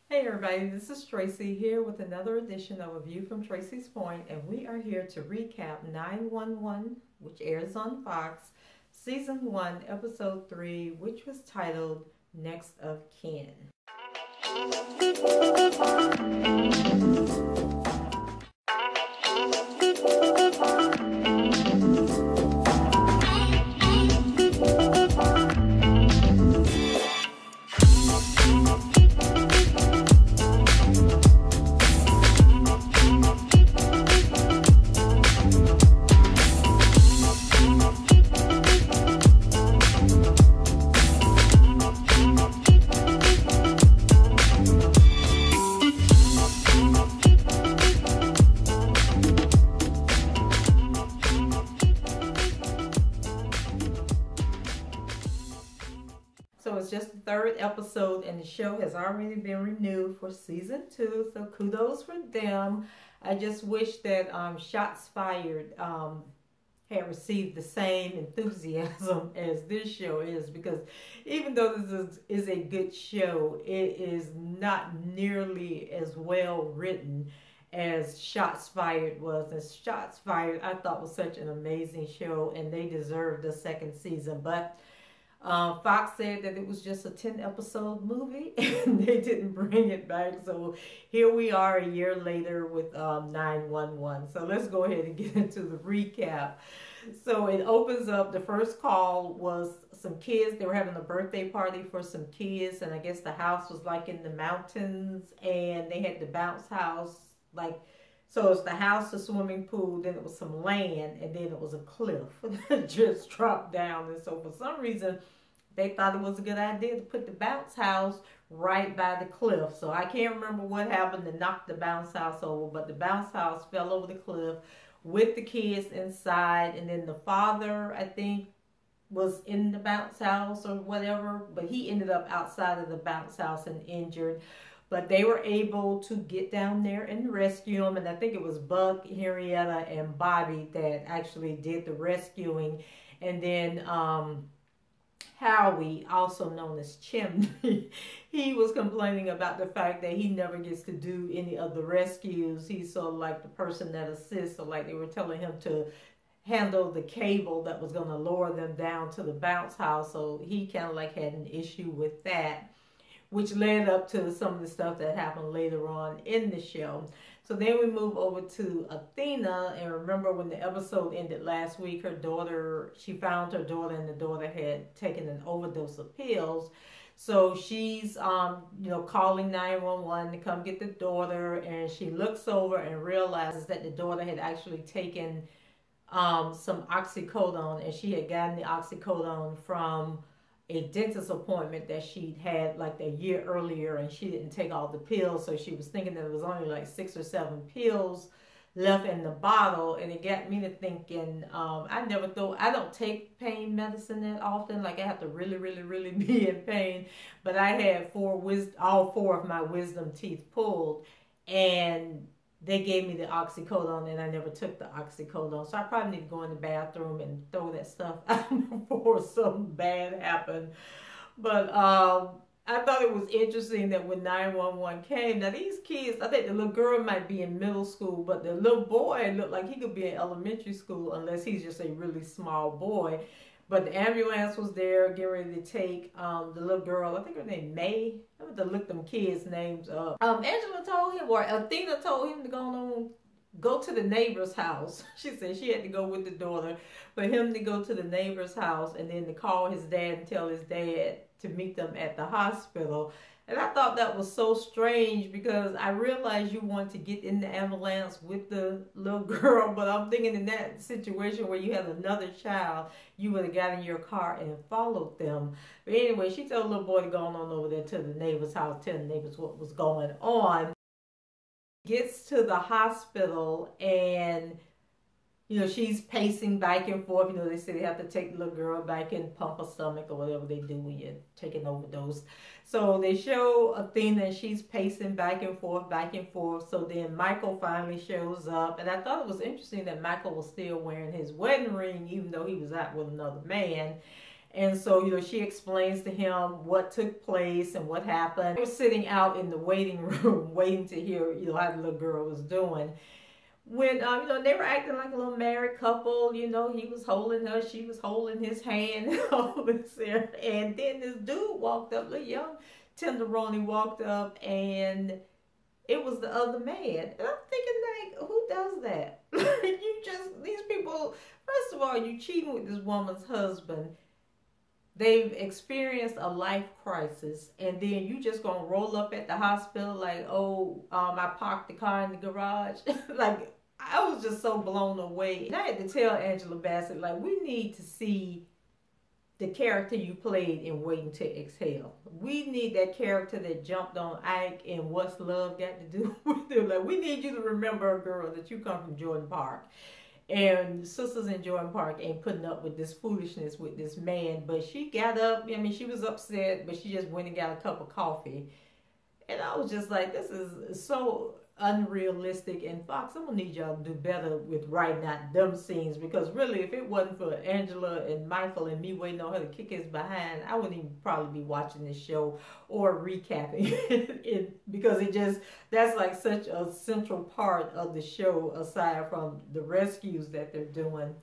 Hey everybody, this is Tracy here with another edition of A View from Tracy's Point, and we are here to recap 911, which airs on Fox, Season 1, Episode 3, which was titled Next of Kin. So it's just the third episode, and the show has already been renewed for season 2. So kudos for them. I just wish that Shots Fired had received the same enthusiasm as this show is, because even though this is a good show, it is not nearly as well written as Shots Fired was. And Shots Fired, I thought, was such an amazing show, and they deserved a second season. But Fox said that it was just a 10-episode movie and they didn't bring it back. So here we are a year later with 911. So let's go ahead and get into the recap. So it opens up, the first call was some kids. They were having a birthday party for some kids, and I guess the house was like in the mountains, and they had the bounce house, like, so it's the house, the swimming pool, then it was some land, and then it was a cliff that just dropped down. And so for some reason, they thought it was a good idea to put the bounce house right by the cliff. So I can't remember what happened to knock the bounce house over, but the bounce house fell over the cliff with the kids inside. And then the father, I think, was in the bounce house or whatever, but he ended up outside of the bounce house and injured. But they were able to get down there and rescue him. And I think it was Buck, Henrietta, and Bobby that actually did the rescuing. And then Howie, also known as Chimney, he was complaining about the fact that he never gets to do any of the rescues. He's sort of like the person that assists, or like they were telling him to handle the cable that was going to lower them down to the bounce house. So he kind of like had an issue with that, which led up to some of the stuff that happened later on in the show. So then we move over to Athena, and remember when the episode ended last week, her daughter, she found her daughter, and the daughter had taken an overdose of pills. So she's, calling 911 to come get the daughter, and she looks over and realizes that the daughter had actually taken some oxycodone, and she had gotten the oxycodone from a dentist appointment that she'd had like a year earlier, and she didn't take all the pills. So she was thinking that it was only like 6 or 7 pills left in the bottle, and it got me to thinking, I don't take pain medicine that often. Like, I have to really be in pain, but I had all four of my wisdom teeth pulled, and they gave me the oxycodone, and I never took the oxycodone. So I probably need to go in the bathroom and throw that stuff out before something bad happened. But I thought it was interesting that when 911 came, now these kids, I think the little girl might be in middle school, but the little boy looked like he could be in elementary school, unless he's just a really small boy. But the ambulance was there, getting ready to take the little girl. I think her name May. I have to look them kids' names up. Angela told him, or Athena told him to go to the neighbor's house. She said she had to go with the daughter, for him to go to the neighbor's house, and then to call his dad and tell his dad to meet them at the hospital. And I thought that was so strange, because I realized you want to get in the ambulance with the little girl, but I'm thinking in that situation where you had another child, you would have got in your car and followed them. But anyway, she told the little boy to go on over there to the neighbor's house, tell the neighbors what was going on. Gets to the hospital, and she's pacing back and forth. They say they have to take the little girl back and pump her stomach or whatever they do when you're taking an overdose. So they show Athena, and she's pacing back and forth. So then Michael finally shows up. And I thought it was interesting that Michael was still wearing his wedding ring, even though he was out with another man. And so, she explains to him what took place and what happened. They were sitting out in the waiting room waiting to hear, how the little girl was doing. When, they were acting like a little married couple, he was holding her, she was holding his hand, and all this there. And then this dude walked up, the young tenderoni walked up, and it was the other man. And I'm thinking, like, who does that? These people, first of all, you cheating with this woman's husband. They've experienced a life crisis, and then you just gonna roll up at the hospital like, I parked the car in the garage. Like, I was just so blown away. And I had to tell Angela Bassett, like, we need to see the character you played in Waiting to Exhale. We need that character that jumped on Ike and What's Love Got to Do with it. Like, we need you to remember, girl, that you come from Jordan Park. And sisters in Jordan Park ain't putting up with this foolishness with this man. But she got up. She was upset, but she just went and got a cup of coffee. And I was just like, this is so unrealistic. And Fox, I'm going to need y'all to do better with writing out them scenes. Because really, if it wasn't for Angela and Michael and me waiting on her to kick his behind, I wouldn't even probably be watching this show or recapping it. Because that's like such a central part of the show, aside from the rescues that they're doing.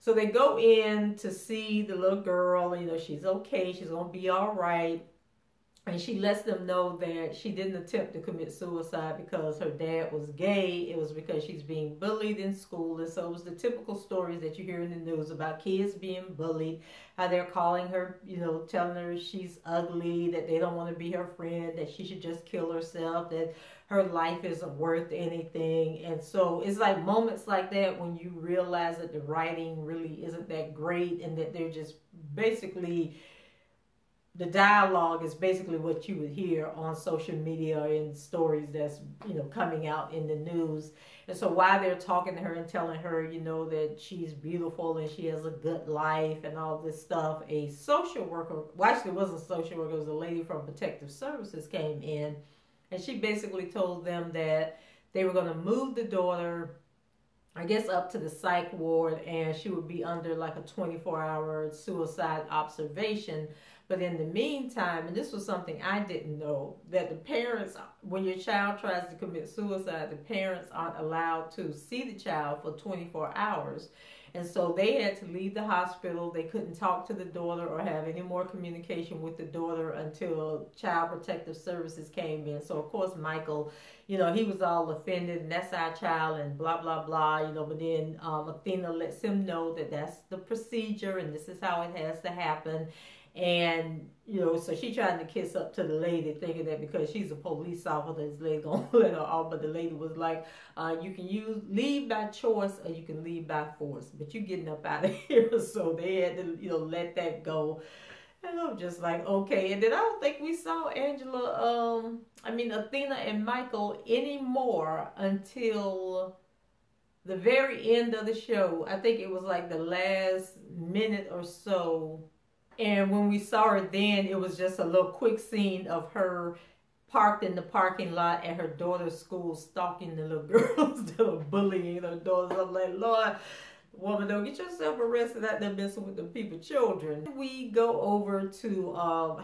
So they go in to see the little girl. She's okay. She's going to be all right. And she lets them know that she didn't attempt to commit suicide because her dad was gay. It was because she's being bullied in school. And so it was the typical stories that you hear in the news about kids being bullied, how they're calling her, telling her she's ugly, that they don't want to be her friend, that she should just kill herself, that her life isn't worth anything. And so it's like moments like that when you realize that the writing really isn't that great, and that they're just basically... the dialogue is basically what you would hear on social media and stories that's, coming out in the news. And so while they're talking to her and telling her, that she's beautiful and she has a good life and all this stuff, a social worker, well, actually it wasn't a social worker, it was a lady from Protective Services came in, and she basically told them that they were going to move the daughter, I guess, up to the psych ward, and she would be under like a 24-hour suicide observation. But in the meantime, and this was something I didn't know, that the parents, when your child tries to commit suicide, the parents aren't allowed to see the child for 24 hours. And so they had to leave the hospital. They couldn't talk to the daughter or have any more communication with the daughter until Child Protective Services came in. So, of course, Michael, he was all offended, and that's our child, and blah, blah, blah, but then Athena lets him know that that's the procedure and this is how it has to happen. And, so she trying to kiss up to the lady, thinking that because she's a police officer, this lady going to let her off. But the lady was like, you can leave by choice or you can leave by force. But you getting up out of here. So they had to, let that go. And I'm just like, okay. And then I don't think we saw Athena and Michael anymore until the very end of the show. I think it was like the last minute or so. And when we saw her then, it was just a little quick scene of her parked in the parking lot at her daughter's school, stalking the little girls that are bullying her daughters. I'm like, Lord, woman, don't get yourself arrested out there messing with the people's children. We go over to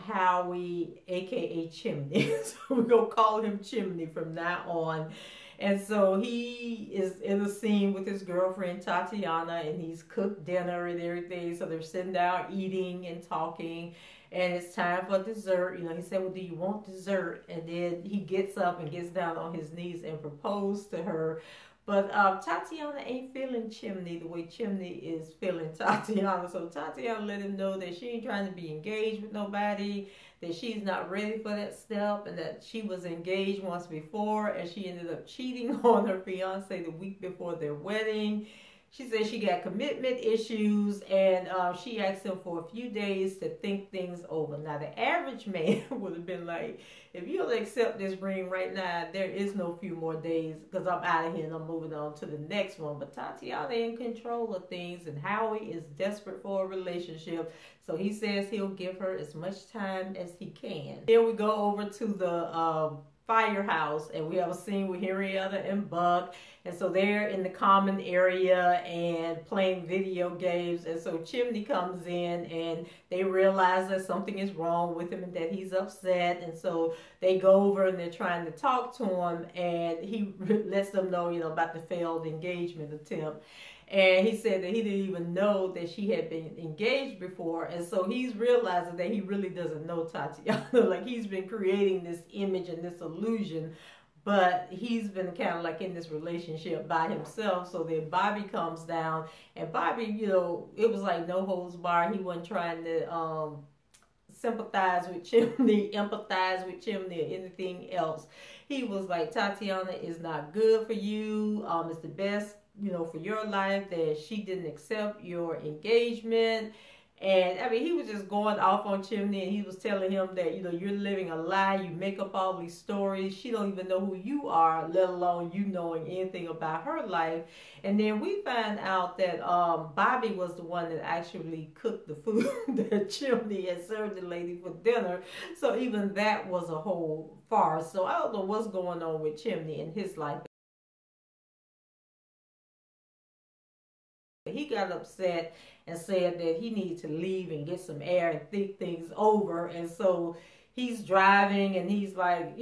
Howie, a.k.a. Chimney. So we're going to call him Chimney from now on. And so he is in a scene with his girlfriend, Tatiana, and he's cooked dinner and everything. So they're sitting down eating and talking, and it's time for dessert. He said, well, do you want dessert? And then he gets up and gets down on his knees and proposed to her. But Tatiana ain't feeling Chimney the way Chimney is feeling Tatiana. So Tatiana let him know that she ain't trying to be engaged with nobody, that she's not ready for that step, and that she was engaged once before and she ended up cheating on her fiance the week before their wedding. She said she got commitment issues, and she asked him for a few days to think things over. Now, the average man would have been like, if you'll accept this ring right now, there is no few more days because I'm out of here and I'm moving on to the next one. But Tatiana in control of things, and Howie is desperate for a relationship. So he says he'll give her as much time as he can. Then we go over to the firehouse, and we have a scene with Henrietta and Buck. And so they're in the common area and playing video games. And so Chimney comes in and they realize that something is wrong with him and that he's upset. And so they go over and they're trying to talk to him, and he lets them know, about the failed engagement attempt. And he said that he didn't even know that she had been engaged before. And so he's realizing that he really doesn't know Tatiana. Like, he's been creating this image and this illusion, but he's been kind of like in this relationship by himself. So then Bobby comes down, and Bobby, it was like no holds barred. He wasn't trying to sympathize with Chimney, empathize with Chimney, or anything else. He was like, Tatiana is not good for you. It's the best, for your life that she didn't accept your engagement. And I mean, he was just going off on Chimney, and he was telling him that, you're living a lie. You make up all these stories. She don't even know who you are, let alone you knowing anything about her life. And then we find out that Bobby was the one that actually cooked the food that Chimney had served the lady for dinner. So even that was a whole farce. So I don't know what's going on with Chimney in his life. He got upset and said that he needed to leave and get some air and think things over. And so he's driving, and he's like,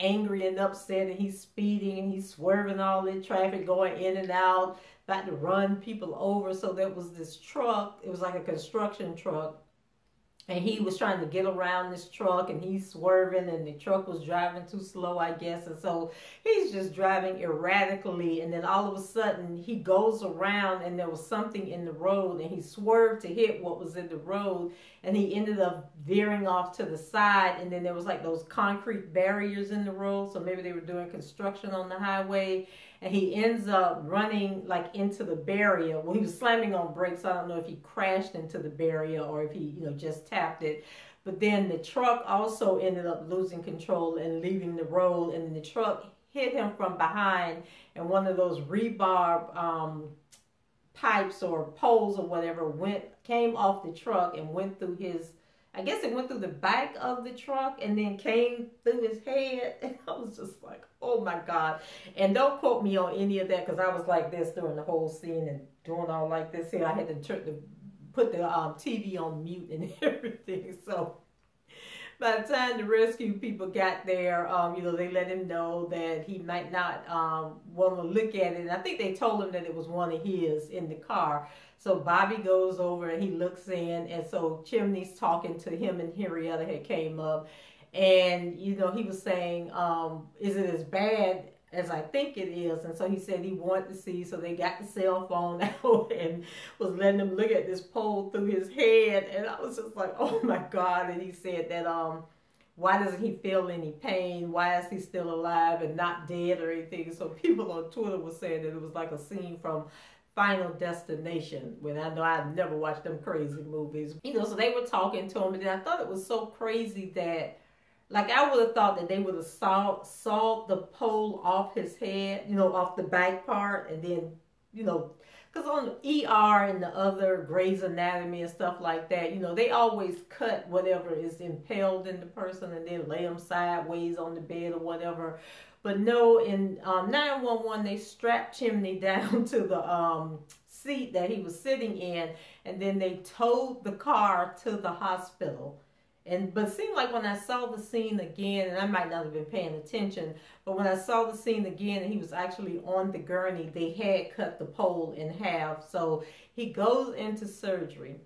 angry and upset, and he's speeding and he's swerving all in traffic, going in and out, about to run people over. So there was this truck. It was like a construction truck. And he was trying to get around this truck, and he's swerving, and the truck was driving too slow, I guess. And so he's just driving erratically. And then all of a sudden he goes around, and there was something in the road, and he swerved to hit what was in the road. And he ended up veering off to the side. And then there was like those concrete barriers in the road. So maybe they were doing construction on the highway. And he ends up running like into the barrier. Well, he was slamming on brakes. I don't know if he crashed into the barrier or if he, just tapped it. But then the truck also ended up losing control and leaving the road. And the truck hit him from behind. And one of those rebar pipes or poles or whatever came off the truck and went through his, I guess it went through the back of the truck and then came through his head. And I was just like, oh my God. And don't quote me on any of that, because I was like this during the whole scene and doing all like this here. I had to put the TV on mute and everything. So by the time the rescue people got there, they let him know that he might not want to look at it. And I think they told him that it was one of his in the car. So Bobby goes over and he looks in, and so Chimney's talking to him, and Henrietta had came up, and he was saying, is it as bad as I think it is? And so he said he wanted to see, so they got the cell phone out and was letting him look at this pole through his head. And I was just like, oh my God. And he said that why doesn't he feel any pain? Why is he still alive and not dead or anything? So people on Twitter were saying that it was like a scene from Final Destination, when I know I've never watched them crazy movies. So they were talking to him, and then I thought it was so crazy that, like, I would have thought that they would have sawed the pole off his head, off the back part, and then, because on ER and the other Grey's Anatomy and stuff like that, they always cut whatever is impaled in the person and then lay them sideways on the bed or whatever. But no, in 911, they strapped Chimney down to the seat that he was sitting in, and then they towed the car to the hospital. But it seemed like when I saw the scene again, and I might not have been paying attention, but when I saw the scene again and he was actually on the gurney, they had cut the pole in half. So he goes into surgery,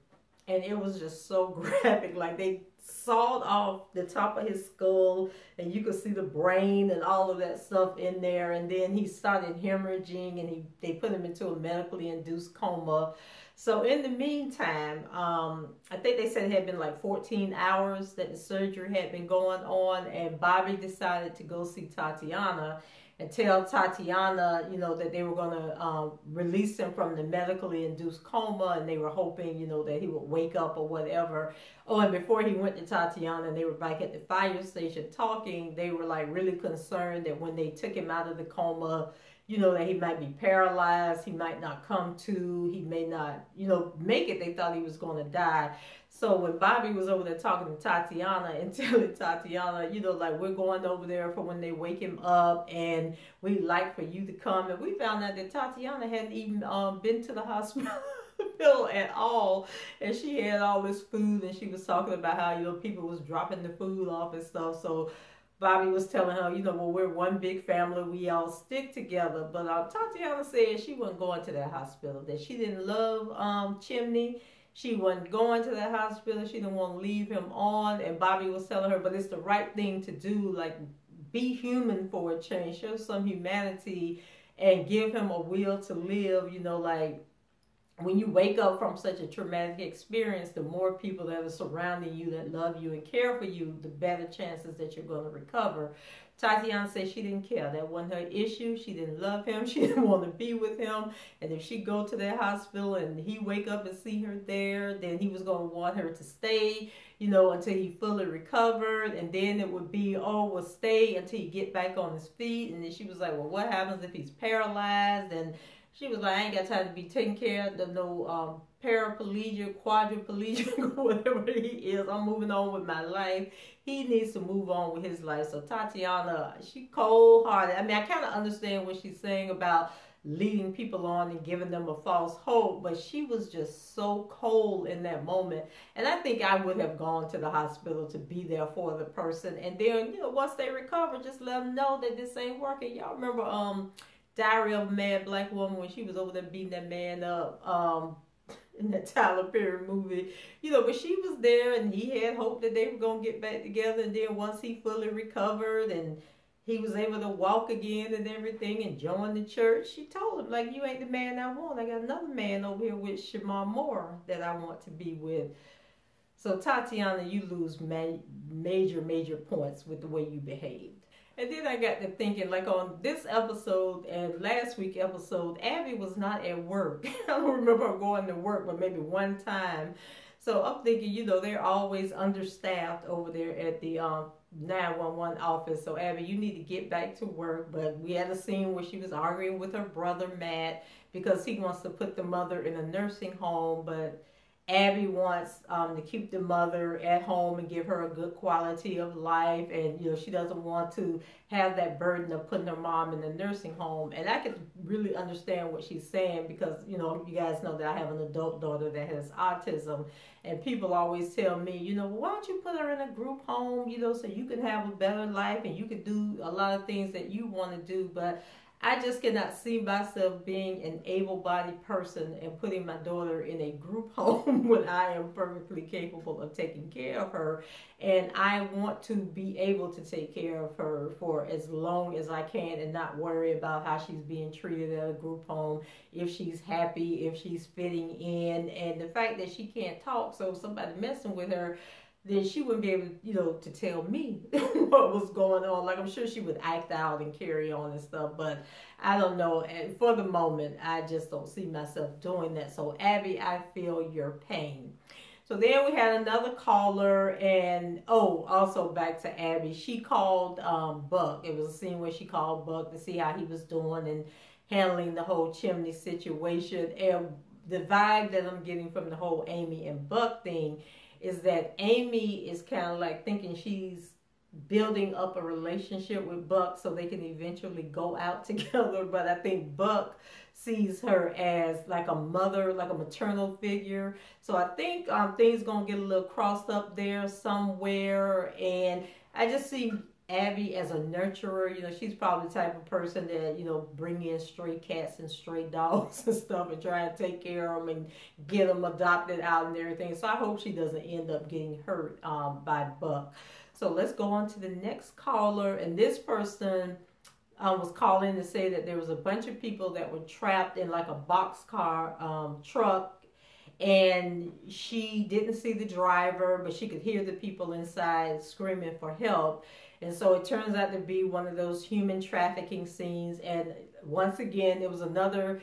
and it was just so graphic. Like, they sawed off the top of his skull, and you could see the brain and all of that stuff in there. And then he started hemorrhaging, and they put him into a medically induced coma. So in the meantime, I think they said it had been like 14 hours that the surgery had been going on, and Bobby decided to go see Tatiana and tell Tatiana, that they were going to release him from the medically induced coma, and they were hoping, that he would wake up or whatever. Oh, and before he went to Tatiana and they were back at the fire station talking, they were like really concerned that when they took him out of the coma, that he might be paralyzed, he might not come to, he may not, make it. They thought he was going to die. So when Bobby was over there talking to Tatiana and telling Tatiana, you know, like, we're going over there for when they wake him up, and we'd like for you to come. And we found out that Tatiana hadn't even been to the hospital at all. And she had all this food, and she was talking about how, you know, people was dropping the food off and stuff. So Bobby was telling her, you know, well, we're one big family. We all stick together. But Tatiana said she wasn't going to that hospital, that she didn't love Chimney. She wasn't going to that hospital. She didn't want to leave him on. And Bobby was telling her, but it's the right thing to do. Like, be human for a change. Show some humanity and give him a will to live. You know, like, when you wake up from such a traumatic experience, the more people that are surrounding you that love you and care for you, the better chances that you're going to recover. Tatiana said she didn't care. That wasn't her issue. She didn't love him. She didn't want to be with him. And if she go to that hospital and he wake up and see her there, then he was going to want her to stay, you know, until he fully recovered. And then it would be, oh, well, stay until he get back on his feet. And then she was like, well, what happens if he's paralyzed? And she was like, I ain't got time to be taking care of no paraplegia, quadriplegic, whatever he is. I'm moving on with my life. He needs to move on with his life. So Tatiana, she cold-hearted. I mean, I kind of understand what she's saying about leading people on and giving them a false hope, but she was just so cold in that moment. And I think I would have gone to the hospital to be there for the person. And then, you know, once they recover, just let them know that this ain't working. Y'all remember Diary of a Mad Black Woman, when she was over there beating that man up in that Tyler Perry movie, you know, but she was there and he had hope that they were going to get back together. And then once he fully recovered and he was able to walk again and everything and join the church, she told him, like, you ain't the man I want. I got another man over here with Shamar Moore that I want to be with. So Tatiana, you lose major points with the way you behaved. And then I got to thinking, like, on this episode and last week's episode, Abby was not at work. I don't remember her going to work, but maybe one time. So I'm thinking, you know, they're always understaffed over there at the 911 office. So Abby, you need to get back to work. But we had a scene where she was arguing with her brother, Matt, because he wants to put the mother in a nursing home, but Abby wants to keep the mother at home and give her a good quality of life, and, you know, she doesn't want to have that burden of putting her mom in the nursing home. And I could really understand what she's saying, because, you know, you guys know that I have an adult daughter that has autism, and people always tell me, you know, why don't you put her in a group home, you know, so you can have a better life and you could do a lot of things that you want to do. But I just cannot see myself being an able-bodied person and putting my daughter in a group home when I am perfectly capable of taking care of her. And I want to be able to take care of her for as long as I can and not worry about how she's being treated at a group home, if she's happy, if she's fitting in. And the fact that she can't talk, so if somebody messing with her, then she wouldn't be able, you know, to tell me what was going on. Like, I'm sure she would act out and carry on and stuff, but I don't know. And for the moment, I just don't see myself doing that. So, Abby, I feel your pain. So then we had another caller, and also back to Abby. She called Buck. It was a scene where she called Buck to see how he was doing and handling the whole Chimney situation. And the vibe that I'm getting from the whole Amy and Buck thing is that Amy is kind of like thinking she's building up a relationship with Buck so they can eventually go out together. But I think Buck sees her as like a mother, like a maternal figure. So I think things gonna get a little crossed up there somewhere. And I just see Abby as a nurturer. You know, she's probably the type of person that, you know, bring in stray cats and stray dogs and stuff and try and take care of them and get them adopted out and everything. So I hope she doesn't end up getting hurt by Buck. So let's go on to the next caller. And this person was calling to say that there was a bunch of people that were trapped in like a boxcar truck, and she didn't see the driver, but she could hear the people inside screaming for help. And so it turns out to be one of those human trafficking scenes. And once again, it was another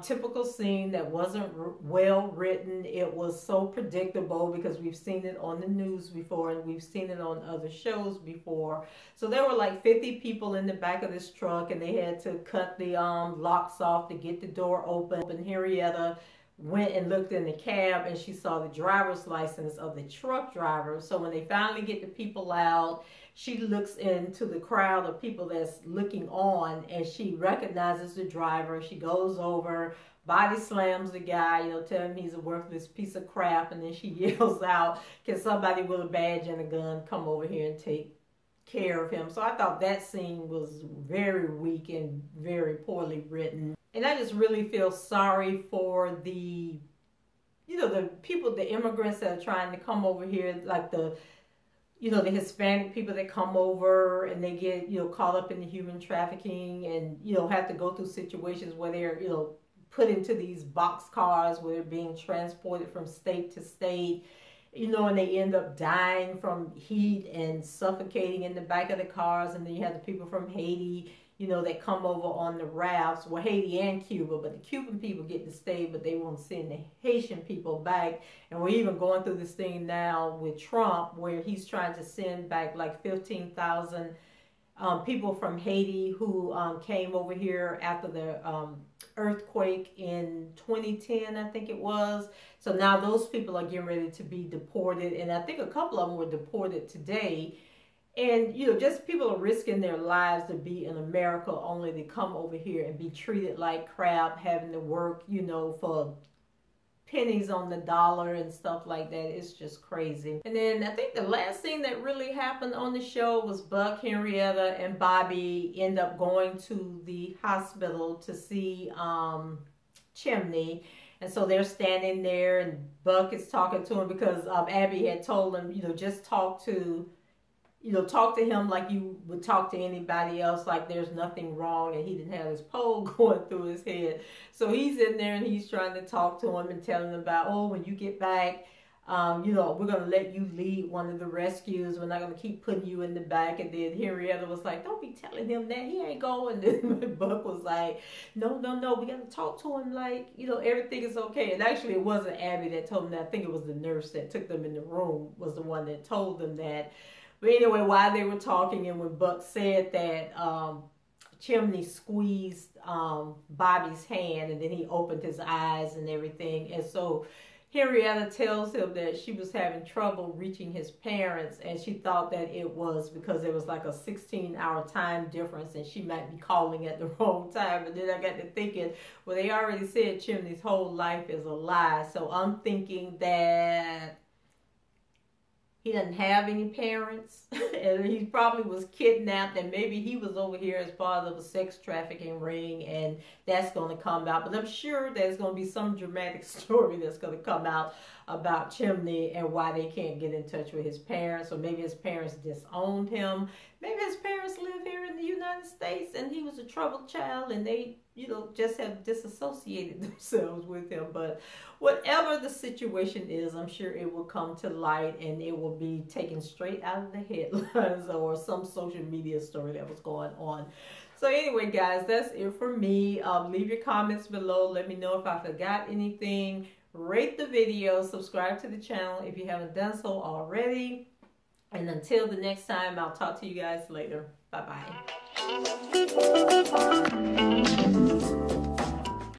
typical scene that wasn't well written. It was so predictable because we've seen it on the news before and we've seen it on other shows before. So there were like 50 people in the back of this truck, and they had to cut the locks off to get the door open. And Henrietta went and looked in the cab, and she saw the driver's license of the truck driver. So when they finally get the people out, she looks into the crowd of people that's looking on, and she recognizes the driver. She goes over, body slams the guy, you know, telling him he's a worthless piece of crap, and then she yells out, can somebody with a badge and a gun come over here and take care of him? So I thought that scene was very weak and very poorly written. And I just really feel sorry for the, you know, the people, the immigrants that are trying to come over here, like the, you know, the Hispanic people that come over and they get, you know, caught up in the human trafficking and, you know, have to go through situations where they're, you know, put into these box cars where they're being transported from state to state, you know, and they end up dying from heat and suffocating in the back of the cars. And then you have the people from Haiti, you know, that come over on the rafts. Well, Haiti and Cuba, but the Cuban people get to stay, but they won't send the Haitian people back. And we're even going through this thing now with Trump, where he's trying to send back like 15,000 people from Haiti who came over here after the earthquake in 2010, I think it was. So now those people are getting ready to be deported, and I think a couple of them were deported today. And, you know, just people are risking their lives to be in America only to come over here and be treated like crap, having to work, you know, for pennies on the dollar and stuff like that. It's just crazy. And then I think the last thing that really happened on the show was Buck, Henrietta, and Bobby end up going to the hospital to see Chimney. And so they're standing there, and Buck is talking to him because Abby had told him, you know, just talk to him like you would talk to anybody else, like there's nothing wrong, and he didn't have his pole going through his head. So he's in there and he's trying to talk to him and telling him about, oh, when you get back, you know, we're going to let you lead one of the rescues. We're not going to keep putting you in the back. And then Henrietta was like, don't be telling him that. He ain't going. And then Buck was like, no, we got to talk to him like, you know, everything is okay. And actually it wasn't Abby that told him that. I think it was the nurse that took them in the room was the one that told them that. But anyway, while they were talking, and when Buck said that, Chimney squeezed Bobby's hand, and then he opened his eyes and everything. And so Henrietta tells him that she was having trouble reaching his parents, and she thought that it was because there was like a 16-hour time difference, and she might be calling at the wrong time. But then I got to thinking, well, they already said Chimney's whole life is a lie. So I'm thinking that he doesn't have any parents, and he probably was kidnapped, and maybe he was over here as part of a sex trafficking ring, and that's going to come out. But I'm sure there's going to be some dramatic story that's going to come out about Chimney and why they can't get in touch with his parents, or maybe his parents disowned him. Maybe his parents live here in the United States, and he was a troubled child, and they, you know, just have disassociated themselves with him. But whatever the situation is, I'm sure it will come to light, and it will be taken straight out of the headlines or some social media story that was going on. So anyway, guys, that's it for me. Leave your comments below. Let me know if I forgot anything. Rate the video. Subscribe to the channel if you haven't done so already. And until the next time, I'll talk to you guys later. Bye-bye.